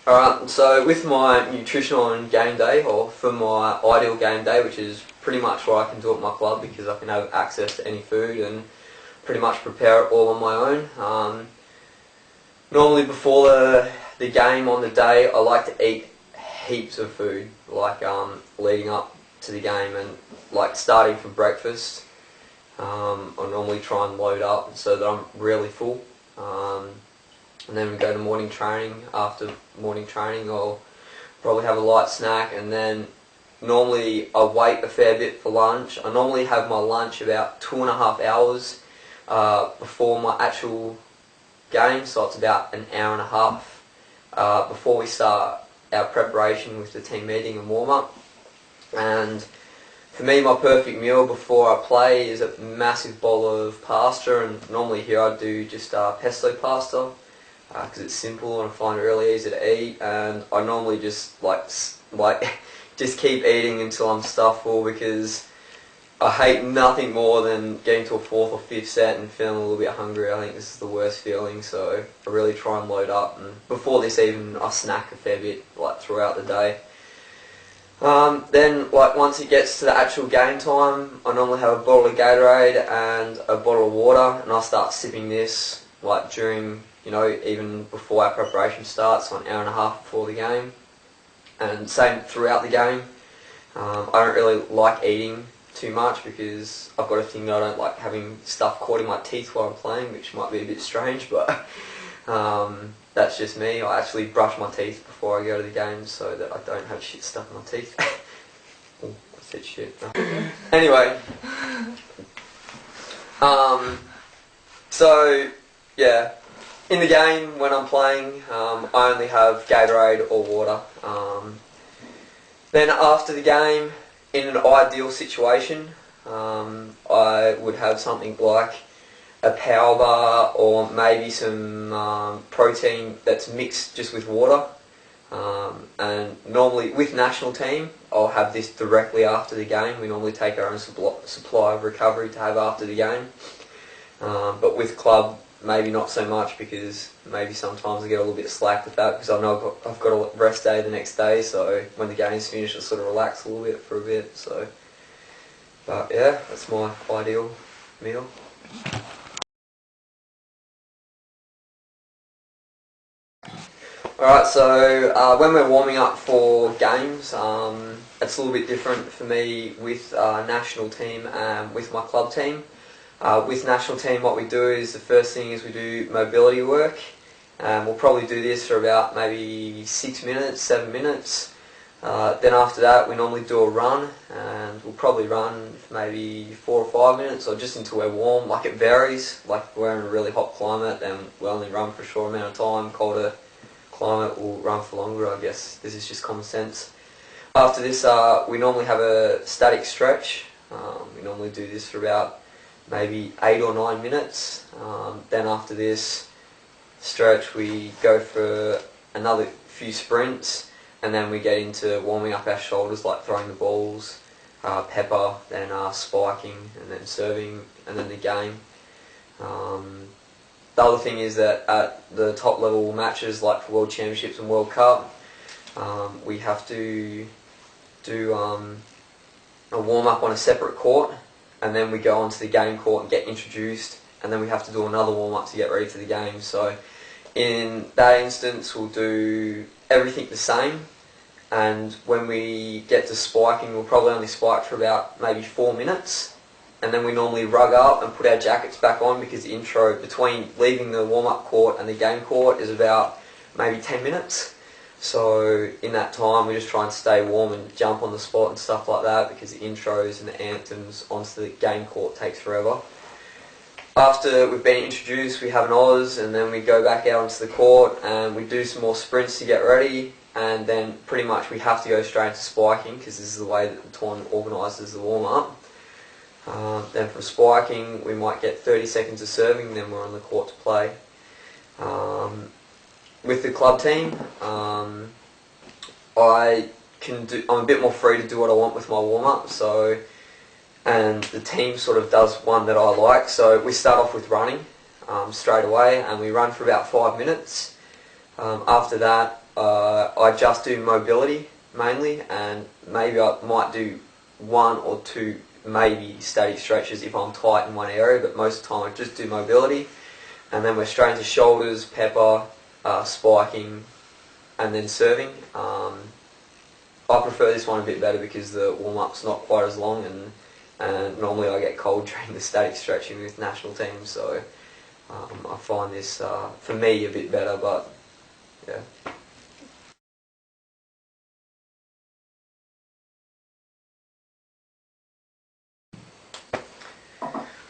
Alright, so with my nutritional on game day, or for my ideal game day, which is pretty much what I can do at my club because I can have access to any food and pretty much prepare it all on my own. Normally before the game on the day, I like to eat heaps of food, like leading up to the game, and like starting from breakfast. I normally try and load up so that I'm really full. And then we go to morning training. After morning training I'll probably have a light snack, and then normally I wait a fair bit for lunch. I normally have my lunch about 2.5 hours before my actual game, so it's about an hour and a half before we start our preparation with the team meeting and warm-up. And for me, my perfect meal before I play is a massive bowl of pasta, and normally here I do just pesto pasta because it's simple and I find it really easy to eat, and I normally just just keep eating until I'm stuffed full, because I hate nothing more than getting to a 4th or 5th set and feeling a little bit hungry. I think this is the worst feeling, so I really try and load up, and before this even I snack a fair bit throughout the day. Then once it gets to the actual game time, I normally have a bottle of Gatorade and a bottle of water, and I start sipping this during, even before our preparation starts, so an hour and a half before the game, and same throughout the game. I don't really like eating too much because I've got a thing that I don't like having stuff caught in my teeth while I'm playing, which might be a bit strange, but that's just me. I actually brush my teeth before I go to the game so that I don't have shit stuck in my teeth. Oh, I said shit. No. Anyway, so yeah, in the game when I'm playing, I only have Gatorade or water. Then after the game, in an ideal situation, I would have something like a power bar, or maybe some protein that's mixed just with water. And normally with national team, I'll have this directly after the game. We normally take our own supply of recovery to have after the game. But with club, maybe not so much, because maybe sometimes I get a little bit slack with that, because I know I've got a rest day the next day, so when the game's finished I sort of relax a little bit for a bit. So, but yeah, that's my ideal meal. Alright, so when we're warming up for games, it's a little bit different for me with national team and with my club team. With national team, what we do is, the first thing is we do mobility work. We'll probably do this for about maybe 6 minutes, 7 minutes. Then after that we normally do a run, and we'll probably run for maybe 4 or 5 minutes, or just until we're warm. It varies. If we're in a really hot climate, then we'll only run for a short amount of time. Colder climate, will run for longer. I guess this is just common sense. After this, we normally have a static stretch. We normally do this for about maybe 8 or 9 minutes. Then after this stretch we go for another few sprints, and then we get into warming up our shoulders, like throwing the balls, pepper, then spiking, and then serving, and then the game. The other thing is that at the top level matches, like for World Championships and World Cup, we have to do a warm up on a separate court, and then we go onto the game court and get introduced, and then we have to do another warm up to get ready for the game. So in that instance we'll do everything the same, and when we get to spiking we'll probably only spike for about maybe 4 minutes, and then we normally rug up and put our jackets back on, because the intro between leaving the warm-up court and the game court is about maybe 10 minutes. So in that time we just try and stay warm and jump on the spot and stuff like that, because the intros and the anthems onto the game court takes forever. After we've been introduced, we have an Oz, and then we go back out onto the court and we do some more sprints to get ready, and then pretty much we have to go straight into spiking, because this is the way that the tournament organises the warm-up. Then from spiking we might get 30 seconds of serving, then we're on the court to play. With the club team, I'm a bit more free to do what I want with my warm-up, and the team sort of does one that I like. So we start off with running straight away, and we run for about 5 minutes. After that I just do mobility mainly, and maybe I might do 1 or 2 maybe static stretches if I'm tight in one area, but most of the time I just do mobility, and then we're straight into shoulders, pepper, spiking, and then serving. I prefer this one a bit better because the warm-up's not quite as long, and normally I get cold during the static stretching with national teams, so I find this for me a bit better, but yeah.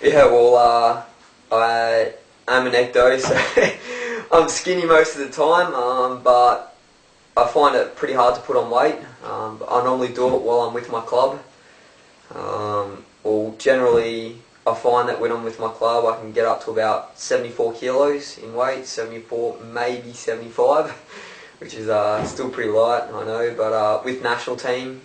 Yeah, well, I am an ecto, so I'm skinny most of the time, but I find it pretty hard to put on weight. I normally do it while I'm with my club. Well, generally, I find that when I'm with my club, I can get up to about 74 kilos in weight, 74, maybe 75, which is still pretty light, I know, but with national team,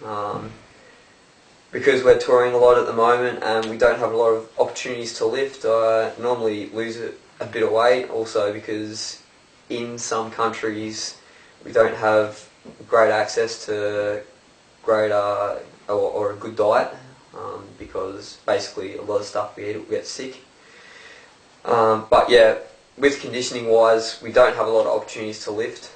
because we're touring a lot at the moment and we don't have a lot of opportunities to lift, I normally lose a bit of weight, also because in some countries we don't have great access to great or a good diet, because basically a lot of stuff we eat will get sick. But yeah, with conditioning wise, we don't have a lot of opportunities to lift,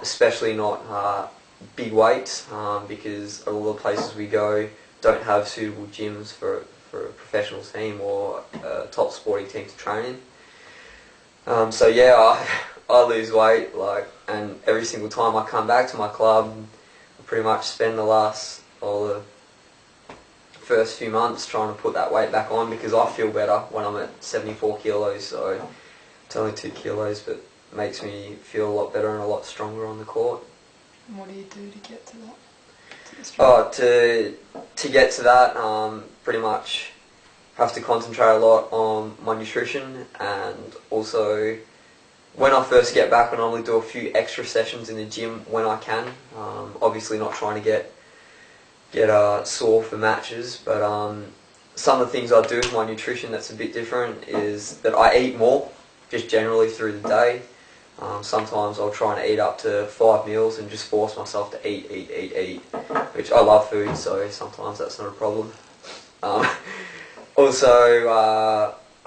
especially not big weights, because a lot of the places we go don't have suitable gyms for a professional team or a top sporting team to train in. So yeah, I lose weight, and every single time I come back to my club, I pretty much spend the first few months trying to put that weight back on, because I feel better when I'm at 74 kilos, so it's only 2 kilos, but makes me feel a lot better and a lot stronger on the court. And what do you do to get to that? To get to that, pretty much have to concentrate a lot on my nutrition, and also when I first get back I normally do a few extra sessions in the gym when I can. Obviously not trying to get sore for matches, but some of the things I do with my nutrition that's a bit different is that I eat more, just generally through the day. Sometimes I'll try and eat up to 5 meals and just force myself to eat, which I love food, so sometimes that's not a problem. Also,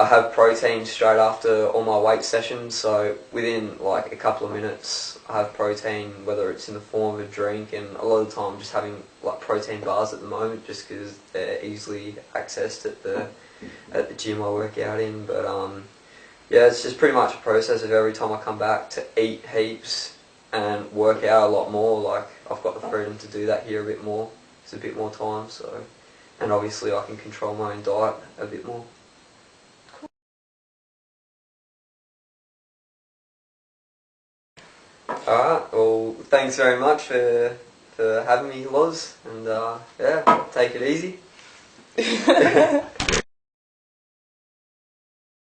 I have protein straight after all my weight sessions, so within like a couple of minutes I have protein, whether it's in the form of a drink, and a lot of the time I'm just having like protein bars at the moment just because they're easily accessed at the gym I work out in. But yeah, it's just pretty much a process of every time I come back to eat heaps and work out a lot more. Like, I've got the freedom to do that here a bit more. It's a bit more time, so, and obviously I can control my own diet a bit more. Alright, well, thanks very much for having me, Loz, and yeah, take it easy.